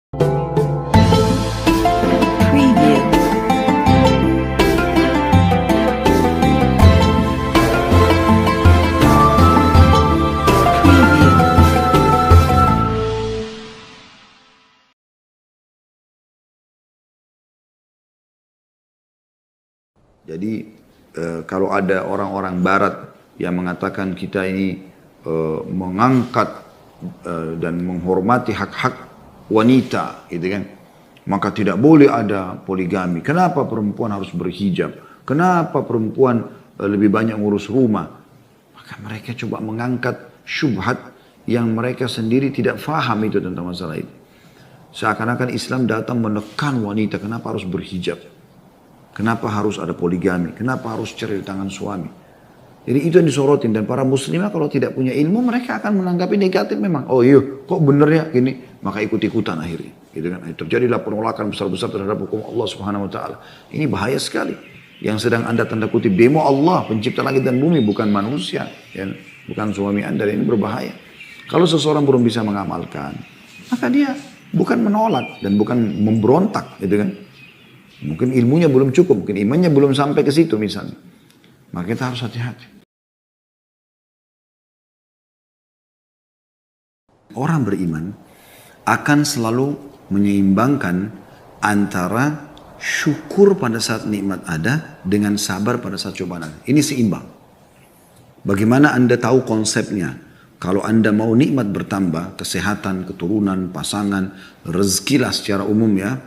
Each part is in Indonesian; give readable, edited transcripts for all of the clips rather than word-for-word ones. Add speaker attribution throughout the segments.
Speaker 1: Preview. Preview.
Speaker 2: Jadi kalau ada orang-orang barat yang mengatakan kita ini mengangkat dan menghormati hak-hak wanita, gitu kan, maka tidak boleh ada poligami. Kenapa perempuan harus berhijab? Kenapa perempuan lebih banyak ngurus rumah? Maka mereka coba mengangkat syubhat yang mereka sendiri tidak faham itu tentang masalah itu. Seakan-akan Islam datang menekan wanita, kenapa harus berhijab? Kenapa harus ada poligami? Kenapa harus cerai di tangan suami? Jadi itu yang disorotin. Dan para muslimah kalau tidak punya ilmu, mereka akan menanggapi negatif memang. Oh iya, kok bener ya gini? Maka ikut-ikutan akhirnya. Gitu kan? Terjadilah penolakan besar-besar terhadap hukum Allah Subhanahu Wa Taala. Ini bahaya sekali. Yang sedang anda tanda kutip demo Allah, pencipta langit dan bumi, bukan manusia. Ya? Bukan suami anda. Ini berbahaya. Kalau seseorang belum bisa mengamalkan, maka dia bukan menolak dan bukan memberontak. Gitu kan? Mungkin ilmunya belum cukup, mungkin imannya belum sampai ke situ misalnya. Maka kita harus hati-hati. Orang beriman akan selalu menyeimbangkan antara syukur pada saat nikmat ada dengan sabar pada saat cobaan ada. Ini seimbang. Bagaimana anda tahu konsepnya? Kalau anda mau nikmat bertambah, kesehatan, keturunan, pasangan, rezekilah secara umum ya,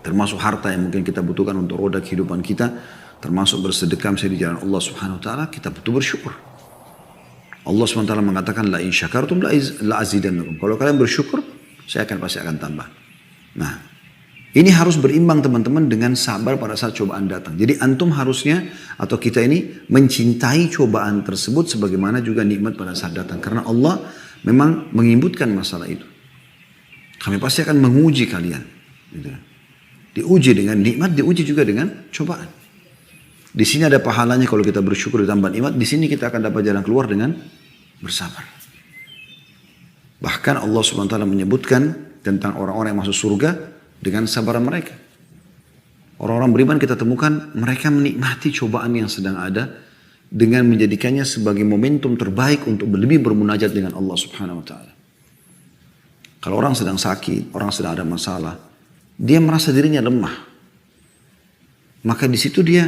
Speaker 2: termasuk harta yang mungkin kita butuhkan untuk roda kehidupan kita, termasuk bersedekah misalnya di jalan Allah Subhanahu Wa Taala, kita butuh bersyukur. Allah Subhanahu Wa Taala mengatakan la in syakartum la azidannakum. Kalau kalian bersyukur, saya pasti akan tambah. Nah, ini harus berimbang teman-teman dengan sabar pada saat cobaan datang. Jadi antum harusnya atau kita ini mencintai cobaan tersebut sebagaimana juga nikmat pada saat datang, karena Allah memang mengimbutkan masalah itu. Kami pasti akan menguji kalian. Gitu. Diuji dengan nikmat, diuji juga dengan cobaan. Di sini ada pahalanya kalau kita bersyukur ditambah nikmat. Di sini kita akan dapat jalan keluar dengan bersabar. Bahkan Allah SWT menyebutkan tentang orang-orang yang masuk surga dengan sabaran mereka. Orang-orang beriman kita temukan mereka menikmati cobaan yang sedang ada dengan menjadikannya sebagai momentum terbaik untuk lebih bermunajat dengan Allah Subhanahu Wa Taala. Kalau orang sedang sakit, orang sedang ada masalah, dia merasa dirinya lemah. Maka di situ dia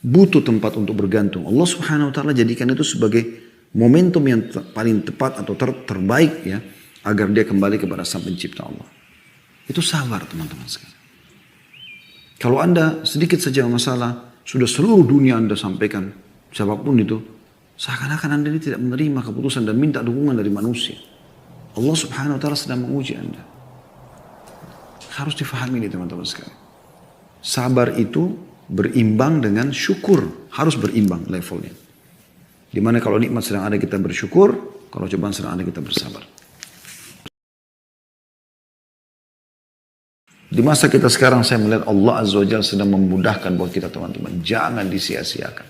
Speaker 2: butuh tempat untuk bergantung. Allah Subhanahu Wa Taala jadikan itu sebagai momentum yang paling tepat atau terbaik ya, agar dia kembali kepada Sang Pencipta Allah. Itu sabar teman-teman sekalian. Kalau anda sedikit saja masalah, sudah seluruh dunia anda sampaikan, siapapun itu, seakan-akan anda ini tidak menerima keputusan dan minta dukungan dari manusia. Allah Subhanahu Wa Taala sedang menguji anda. Harus difahami ini teman-teman sekalian. Sabar itu berimbang dengan syukur. Harus berimbang levelnya. Dimana kalau nikmat sedang ada kita bersyukur, kalau cobaan sedang ada kita bersabar. Di masa kita sekarang saya melihat Allah Azza wa Jalla sedang memudahkan buat kita teman-teman. Jangan disia-siakan.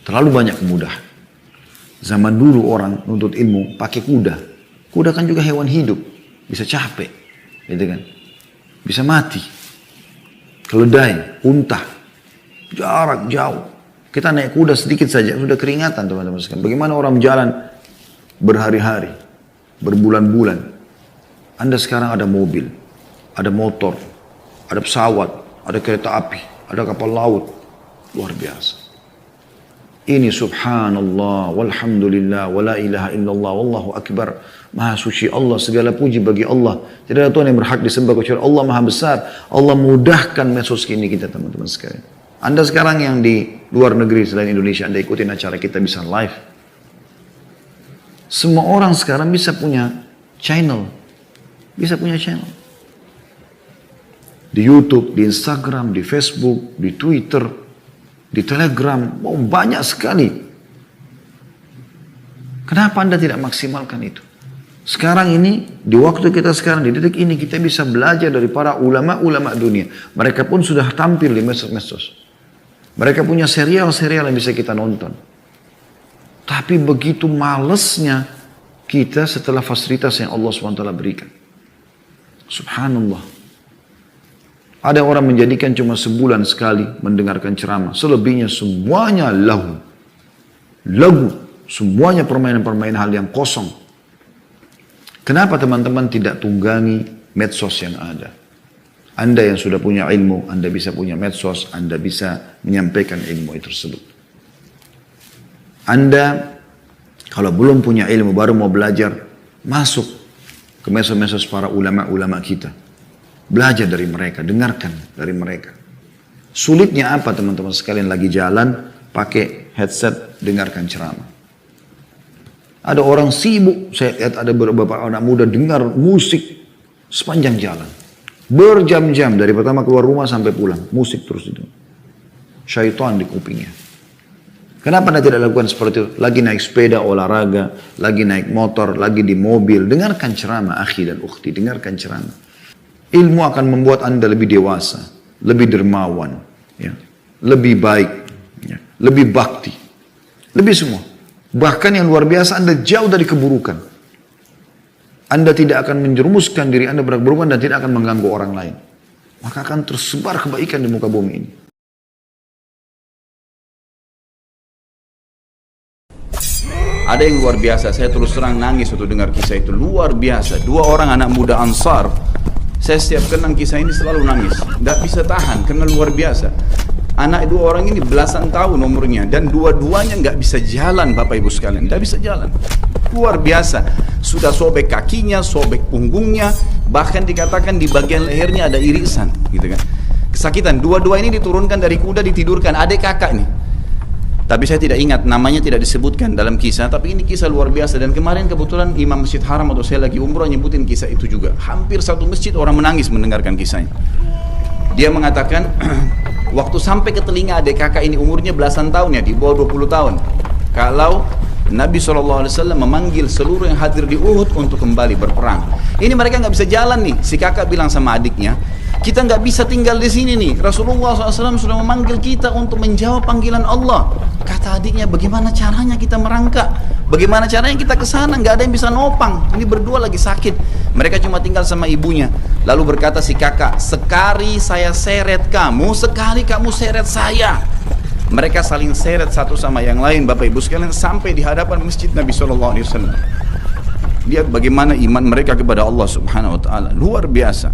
Speaker 2: Terlalu banyak kemudahan. Zaman dulu orang nuntut ilmu pakai kuda. Kuda kan juga hewan hidup. Bisa capek, gitu kan? Bisa mati. Keledai, unta, jarak jauh. Kita naik kuda sedikit saja, sudah keringatan teman-teman sekalian. Bagaimana orang jalan berhari-hari, berbulan-bulan. Anda sekarang ada mobil, ada motor, ada pesawat, ada kereta api, ada kapal laut. Luar biasa. Ini subhanallah, walhamdulillah, wala ilaha illallah, wallahu akbar. Maha suci Allah, segala puji bagi Allah. Tidak ada Tuhan yang berhak disembah kecuali Allah Maha Besar. Allah mudahkan medsos ini kita teman-teman sekalian. Anda sekarang yang di luar negeri selain Indonesia, Anda ikutin acara kita bisa live. Semua orang sekarang bisa punya channel. Bisa punya channel. Di YouTube, di Instagram, di Facebook, di Twitter, di Telegram. Oh, banyak sekali. Kenapa Anda tidak maksimalkan itu? Sekarang ini, di waktu kita sekarang, di detik ini, kita bisa belajar dari para ulama-ulama dunia. Mereka pun sudah tampil di medsos-medsos. Mereka punya serial-serial yang bisa kita nonton. Tapi begitu malesnya kita setelah fasilitas yang Allah SWT berikan. Subhanallah. Ada orang menjadikan cuma sebulan sekali mendengarkan ceramah. Selebihnya semuanya lagu. Semuanya permainan-permainan hal yang kosong. Kenapa teman-teman tidak tunggangi medsos yang ada? Anda yang sudah punya ilmu, Anda bisa punya medsos, Anda bisa menyampaikan ilmu itu tersebut. Anda kalau belum punya ilmu, baru mau belajar, masuk ke medsos-medsos para ulama-ulama kita. Belajar dari mereka, dengarkan dari mereka. Sulitnya apa teman-teman sekalian lagi jalan, pakai headset, dengarkan ceramah. Ada orang sibuk, saya lihat ada beberapa anak muda dengar musik sepanjang jalan. Berjam-jam dari pertama keluar rumah sampai pulang, musik terus itu. Syaitan di kupingnya. Kenapa Anda tidak lakukan seperti itu? Lagi naik sepeda, olahraga, lagi naik motor, lagi di mobil. Dengarkan ceramah, akhi dan ukhti, dengarkan ceramah. Ilmu akan membuat Anda lebih dewasa, lebih dermawan, ya, lebih baik, ya, lebih bakti, lebih semua. Bahkan yang luar biasa, Anda jauh dari keburukan. Anda tidak akan menjerumuskan diri Anda berkeburukan dan tidak akan mengganggu orang lain. Maka akan tersebar kebaikan di muka bumi ini.
Speaker 3: Ada yang luar biasa, saya terus terang nangis untuk dengar kisah itu. Luar biasa, 2 orang anak muda Ansar. Saya setiap kenang kisah ini selalu nangis. Tidak bisa tahan, karena luar biasa. Anak 2 orang ini belasan tahun umurnya. Dan dua-duanya nggak bisa jalan, Bapak Ibu sekalian. Tidak bisa jalan. Luar biasa. Sudah sobek kakinya, sobek punggungnya. Bahkan dikatakan di bagian lehernya ada irisan. Gitu kan. Kesakitan. Dua-dua ini diturunkan dari kuda, ditidurkan. Adik kakak nih. Tapi saya tidak ingat, namanya tidak disebutkan dalam kisah. Tapi ini kisah luar biasa. Dan kemarin kebetulan Imam Masjid Haram atau saya lagi umrah nyebutin kisah itu juga. Hampir satu masjid orang menangis mendengarkan kisahnya. Dia mengatakan, waktu sampai ke telinga adik kakak ini umurnya belasan tahun ya, di bawah 20 tahun. Kalau Nabi SAW memanggil seluruh yang hadir di Uhud untuk kembali berperang. Ini mereka nggak bisa jalan nih. Si kakak bilang sama adiknya, kita nggak bisa tinggal di sini nih. Rasulullah SAW sudah memanggil kita untuk menjawab panggilan Allah. Kata adiknya, bagaimana caranya kita merangkak? Bagaimana caranya kita ke sana? Nggak ada yang bisa nopang. Ini berdua lagi sakit. Mereka cuma tinggal sama ibunya. Lalu berkata si kakak, sekali saya seret kamu, sekali kamu seret saya. Mereka saling seret satu sama yang lain, Bapak Ibu sekalian, sampai di hadapan masjid Nabi SAW. Lihat bagaimana iman mereka kepada Allah Subhanahu Wa Taala, luar biasa.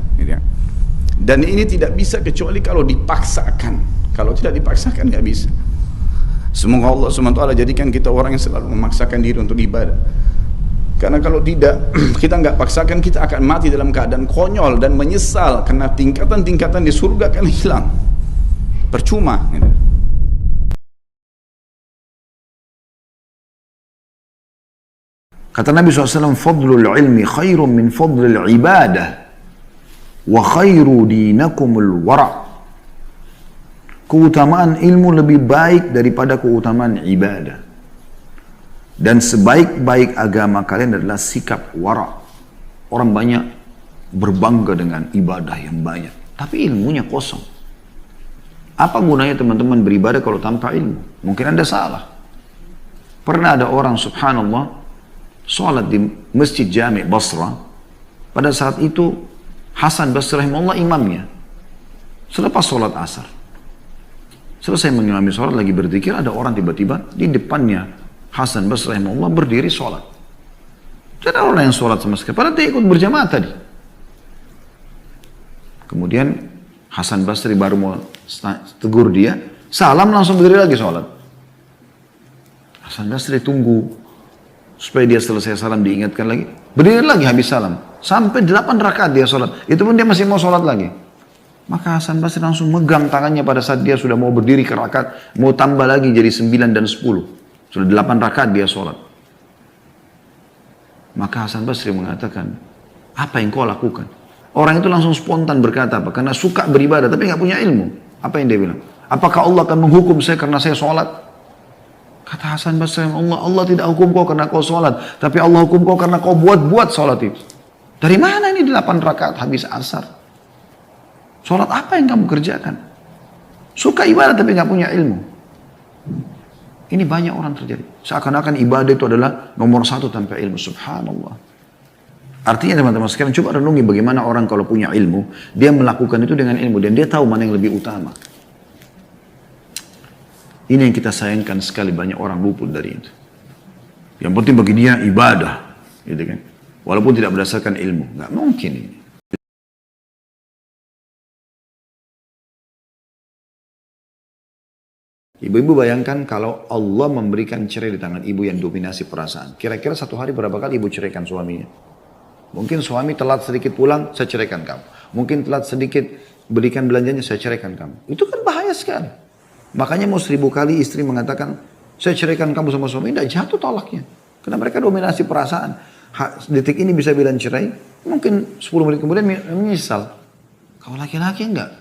Speaker 3: Dan ini tidak bisa kecuali kalau dipaksakan. Kalau tidak dipaksakan nggak bisa. Semoga Allah SWT jadikan kita orang yang selalu memaksakan diri untuk ibadah. Karena kalau tidak, kita nggak paksakan, kita akan mati dalam keadaan konyol dan menyesal. Karena tingkatan-tingkatan di surga akan hilang. Percuma.
Speaker 2: Kata Nabi SAW, fadlul ilmi khairun min fadlil ibadah. Wa khairu dinakumul wara'. Keutamaan ilmu lebih baik daripada keutamaan ibadah. Dan sebaik-baik agama kalian adalah sikap wara'. Orang banyak berbangga dengan ibadah yang banyak, tapi ilmunya kosong. Apa gunanya teman-teman beribadah kalau tanpa ilmu? Mungkin Anda salah. Pernah ada orang subhanallah sholat di Masjid Jami' Basra. Pada saat itu Hasan Basri rahimahullah imamnya. Selepas sholat asar, selesai mengimami sholat, lagi berzikir, ada orang tiba-tiba di depannya Hasan Basri rahimahullah berdiri sholat. Jadi ada orang yang sholat sama sekali, padahal dia ikut berjamaah tadi. Kemudian Hasan Basri baru mau tegur dia, salam langsung berdiri lagi sholat. Hasan Basri tunggu supaya dia selesai salam, diingatkan lagi, berdiri lagi habis salam. Sampai 8 rakaat dia sholat. Itu pun dia masih mau sholat lagi. Maka Hasan Basri langsung megang tangannya pada saat dia sudah mau berdiri ke rakaat. Mau tambah lagi jadi 9 dan 10. Sudah 8 rakaat dia sholat. Maka Hasan Basri mengatakan, apa yang kau lakukan? Orang itu langsung spontan berkata apa? Karena suka beribadah tapi nggak punya ilmu. Apa yang dia bilang? Apakah Allah akan menghukum saya karena saya sholat? Kata Hasan Basri, Allah tidak hukum kau karena kau sholat. Tapi Allah hukum kau karena kau buat sholat itu. Dari mana ini 8 rakaat habis asar? Sholat apa yang kamu kerjakan? Suka ibadah tapi nggak punya ilmu. Ini banyak orang terjadi. Seakan-akan ibadah itu adalah nomor satu tanpa ilmu. Subhanallah. Artinya teman-teman sekalian, coba renungi bagaimana orang kalau punya ilmu, dia melakukan itu dengan ilmu dan dia tahu mana yang lebih utama. Ini yang kita sayangkan sekali, banyak orang luput dari itu. Yang penting bagi dia ibadah, gitu kan? Walaupun tidak berdasarkan ilmu, nggak mungkin ini. Ibu-ibu bayangkan kalau Allah memberikan cerai di tangan ibu yang dominasi perasaan. Kira-kira satu hari berapa kali ibu ceraikan suaminya? Mungkin suami telat sedikit pulang, saya ceraikan kamu. Mungkin telat sedikit berikan belanjanya, saya ceraikan kamu. Itu kan bahaya sekali. Makanya mau 1000 kali istri mengatakan, saya ceraikan kamu sama suami, tidak jatuh tolaknya. Karena mereka dominasi perasaan. Detik ini bisa bilang cerai, mungkin 10 menit kemudian menyesal. Kalau laki-laki enggak.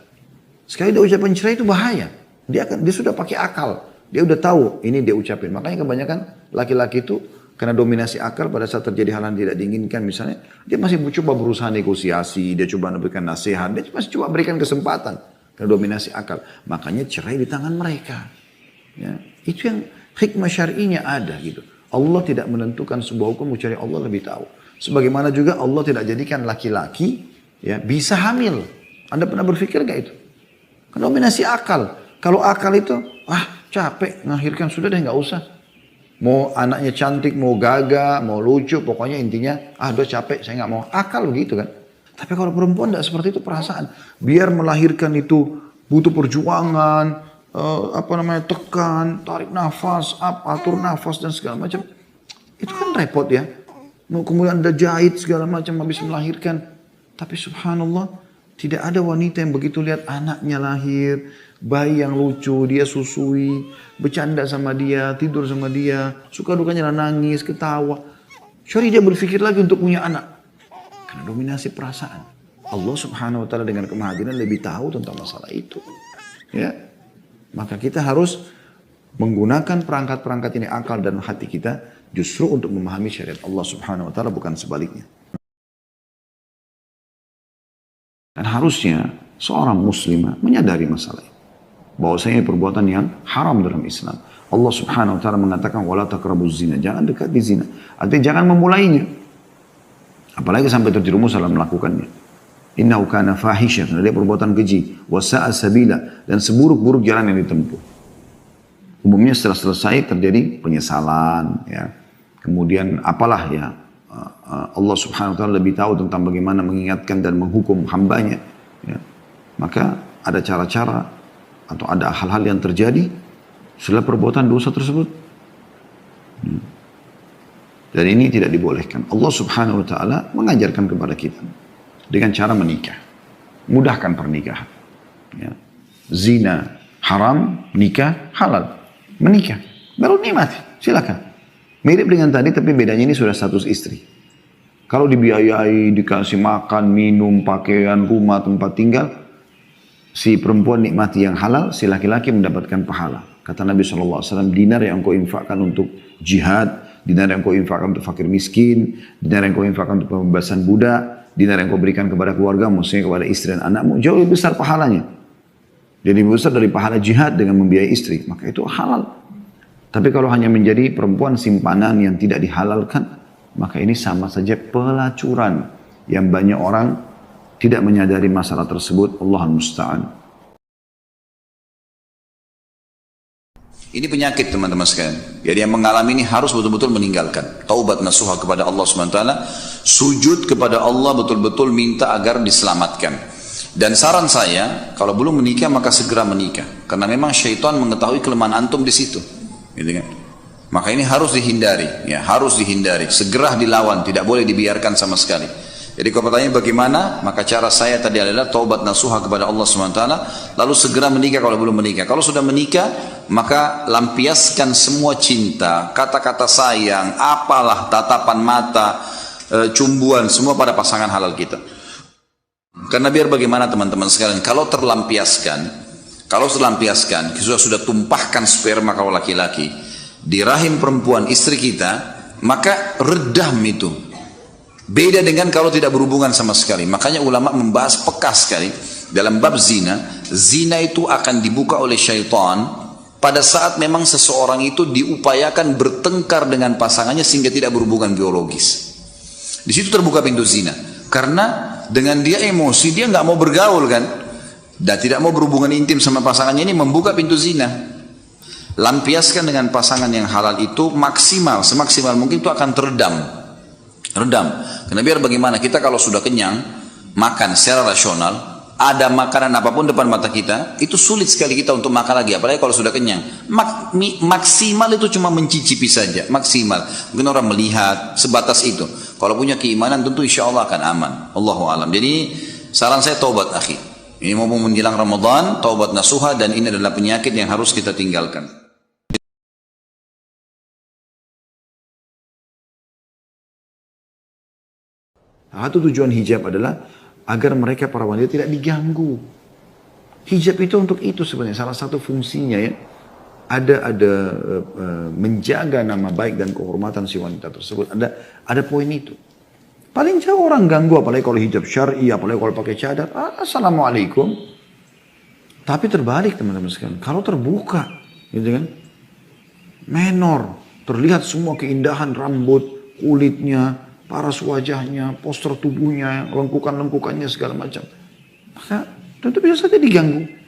Speaker 2: Sekali dia ucapin cerai itu bahaya. Dia sudah pakai akal. Dia udah tahu ini dia ucapin. Makanya kebanyakan laki-laki itu karena dominasi akal pada saat terjadi hal yang tidak diinginkan misalnya, dia masih coba berusaha negosiasi, dia coba memberikan nasihat, dia masih coba berikan kesempatan karena dominasi akal. Makanya cerai di tangan mereka. Ya, itu yang hikmah syar'inya ada gitu. Allah tidak menentukan sebuah hukum kecuali Allah lebih tahu. Sebagaimana juga Allah tidak jadikan laki-laki ya bisa hamil. Anda pernah berpikir gak itu? Karena dominasi akal. Kalau akal itu, capek, melahirkan sudah deh nggak usah. Mau anaknya cantik, mau gagah, mau lucu, pokoknya intinya, udah capek, saya nggak mau. Akal begitu kan. Tapi kalau perempuan tidak seperti itu perasaan. Biar melahirkan itu butuh perjuangan, tekan, tarik nafas, atur nafas dan segala macam. Itu kan repot ya. Kemudian ada jahit segala macam habis melahirkan. Tapi subhanallah, tidak ada wanita yang begitu lihat anaknya lahir, bayi yang lucu, dia susui, bercanda sama dia, tidur sama dia, suka dukanya nangis, ketawa. Sorry dia berpikir lagi untuk punya anak. Karena dominasi perasaan. Allah subhanahu wa ta'ala dengan kemahadiran lebih tahu tentang masalah itu. Ya, maka kita harus menggunakan perangkat-perangkat ini, akal dan hati kita, justru untuk memahami syariat Allah subhanahu wa ta'ala, bukan sebaliknya. Dan harusnya seorang muslimah menyadari masalah ini. Bahwasanya perbuatan yang haram dalam Islam. Allah subhanahu wa ta'ala mengatakan, wala taqrabuz zina. Jangan dekat di zina. Artinya jangan memulainya. Apalagi sampai terjerumus dalam melakukannya. Innahu kana fahisyan. Dia perbuatan keji. Wasa'a sabila. Dan seburuk-buruk jalan yang ditempuh. Umumnya setelah selesai terjadi penyesalan. Ya. Kemudian apalah ya. Allah subhanahu wa ta'ala lebih tahu tentang bagaimana mengingatkan dan menghukum hambanya. Ya. Maka ada cara-cara atau ada hal-hal yang terjadi setelah perbuatan dosa tersebut. Dan ini tidak dibolehkan. Allah subhanahu wa ta'ala mengajarkan kepada kita dengan cara menikah. Mudahkan pernikahan. Ya. Zina haram, nikah halal. Menikah, baru nikmati, silakan. Mirip dengan tadi tapi bedanya ini sudah status istri. Kalau dibiayai, dikasih makan, minum, pakaian, rumah, tempat tinggal, si perempuan nikmati yang halal, si laki-laki mendapatkan pahala. Kata Nabi SAW, dinar yang engkau infakkan untuk jihad, dinar yang engkau infakkan untuk fakir miskin, dinar yang engkau infakkan untuk pembebasan budak, dinar yang engkau berikan kepada keluarga, maksudnya kepada istri dan anakmu, jauh lebih besar pahalanya. Jadi lebih besar dari pahala jihad dengan membiayai istri, maka itu halal. Tapi kalau hanya menjadi perempuan simpanan yang tidak dihalalkan, maka ini sama saja pelacuran yang banyak orang tidak menyadari masalah tersebut. Allahul musta'an.
Speaker 3: Ini penyakit teman-teman sekalian. Jadi yang mengalami ini harus betul-betul meninggalkan. Taubat nasuha kepada Allah SWT. Sujud kepada Allah betul-betul minta agar diselamatkan. Dan saran saya, kalau belum menikah maka segera menikah. Karena memang syaitan mengetahui kelemahan antum di situ. Gitu kan? Maka ini harus dihindari, ya, harus dihindari, segera dilawan, tidak boleh dibiarkan sama sekali. Jadi kalau pertanyaan bagaimana, maka cara saya tadi adalah taubat nasuha kepada Allah SWT, lalu segera menikah kalau belum menikah. Kalau sudah menikah, maka lampiaskan semua cinta, kata-kata sayang, apalah, tatapan mata, cumbuan, semua pada pasangan halal kita. Karena biar bagaimana teman-teman sekalian, kalau terlampiaskan, sudah tumpahkan sperma kalau laki-laki di rahim perempuan istri kita, maka redam itu. Beda dengan kalau tidak berhubungan sama sekali. Makanya ulama membahas peka sekali dalam bab zina. Zina itu akan dibuka oleh syaitan
Speaker 4: pada saat memang seseorang itu diupayakan bertengkar dengan pasangannya sehingga tidak berhubungan biologis. Di situ terbuka pintu zina. Karena dengan dia emosi, dia nggak mau bergaul kan, dan tidak mau berhubungan intim sama pasangannya, ini membuka pintu zina. Lampiaskan dengan pasangan yang halal itu maksimal, semaksimal mungkin itu akan teredam. Redam. Karena biar bagaimana kita kalau sudah kenyang, makan secara rasional, ada makanan apapun depan mata kita, itu sulit sekali kita untuk makan lagi, apalagi kalau sudah kenyang. Maksimal itu cuma mencicipi saja, maksimal. Mungkin orang melihat, sebatas itu. Kalau punya keimanan tentu insya Allah akan aman. Allahu alam. Jadi saran saya taubat akhi. Ini mau menjelang Ramadan, taubat nasuha, dan ini adalah penyakit yang harus kita tinggalkan.
Speaker 2: Satu tujuan hijab adalah agar mereka para wanita tidak diganggu. Hijab itu untuk itu sebenarnya, salah satu fungsinya ya. Ada menjaga nama baik dan kehormatan si wanita tersebut. Ada poin itu. Paling jauh orang ganggu, apalagi kalau hijab syar'i, apalagi kalau pakai cadar. Assalamualaikum. Tapi terbalik teman-teman sekalian. Kalau terbuka, gitu kan? Menor, terlihat semua keindahan rambut, kulitnya, paras wajahnya, postur tubuhnya, lengkukan-lengkukannya segala macam. Maka tentu bisa saja diganggu.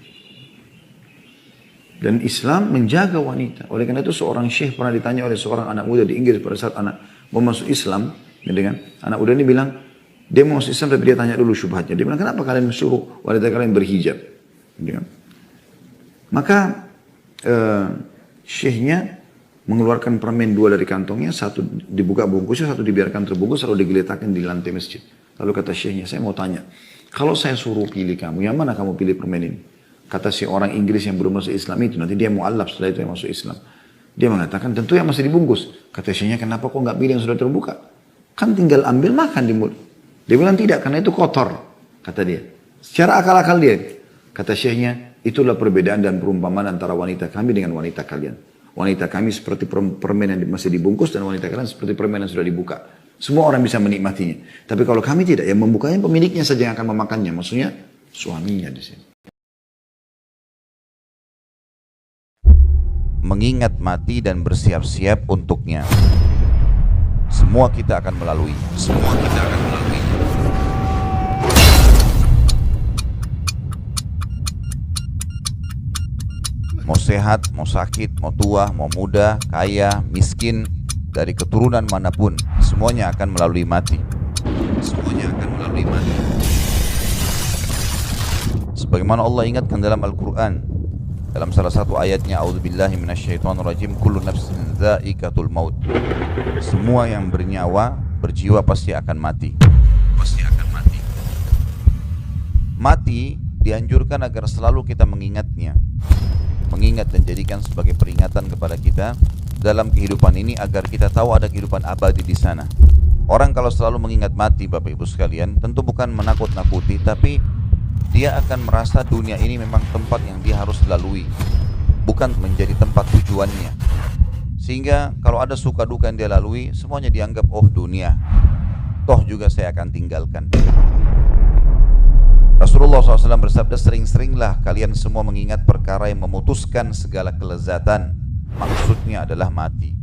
Speaker 2: Dan Islam menjaga wanita. Oleh karena itu seorang syekh pernah ditanya oleh seorang anak muda di Inggris pada saat anak mau masuk Islam. Gitu kan? Anak muda ini bilang, dia mau masuk Islam tapi dia tanya dulu syubhatnya. Dia bilang, kenapa kalian suruh wanita kalian berhijab? Gitu kan? Maka syekhnya mengeluarkan permen 2 dari kantongnya, satu dibuka bungkusnya, satu dibiarkan terbungkus, lalu digeletakkan di lantai masjid. Lalu kata syekhnya, saya mau tanya, kalau saya suruh pilih kamu, yang mana kamu pilih permen ini? Kata si orang Inggris yang belum masuk Islam itu, nanti dia mu'allaf setelah itu yang masuk Islam. Dia mengatakan, tentu yang masih dibungkus. Kata syekhnya, kenapa kok nggak pilih yang sudah terbuka? Kan tinggal ambil makan di mulut. Dia bilang tidak, karena itu kotor. Kata dia. Secara akal-akal dia. Kata syekhnya, itulah perbedaan dan perumpamaan antara wanita kami dengan wanita kalian. Wanita kami seperti permen yang masih dibungkus dan wanita kalian seperti permen yang sudah dibuka. Semua orang bisa menikmatinya. Tapi kalau kami tidak, yang membukanya pemiliknya saja yang akan memakannya. Maksudnya suaminya di sini.
Speaker 3: Mengingat mati dan bersiap-siap untuknya. Semua kita akan melalui. Semua kita akan melalui. Mau sehat, mau sakit, mau tua, mau muda, kaya, miskin, dari keturunan manapun, semuanya akan melalui mati. Semuanya akan melalui mati. Sebagaimana Allah ingatkan dalam Al-Quran, dalam salah satu ayatnya, A'udzubillahi minasyaitonirrajim, kullu nafsin dha'iqatul maut. Semua yang bernyawa, berjiwa pasti akan mati. Pasti akan mati. Mati dianjurkan agar selalu kita mengingatnya. Mengingat dan jadikan sebagai peringatan kepada kita dalam kehidupan ini agar kita tahu ada kehidupan abadi di sana. Orang kalau selalu mengingat mati, Bapak Ibu sekalian, tentu bukan menakut-nakuti, tapi dia akan merasa dunia ini memang tempat yang dia harus lalui, bukan menjadi tempat tujuannya. Sehingga kalau ada suka duka yang dia lalui, semuanya dianggap, oh dunia, toh juga saya akan tinggalkan. Rasulullah SAW bersabda, sering-seringlah kalian semua mengingat perkara yang memutuskan segala kelezatan. Maksudnya adalah mati.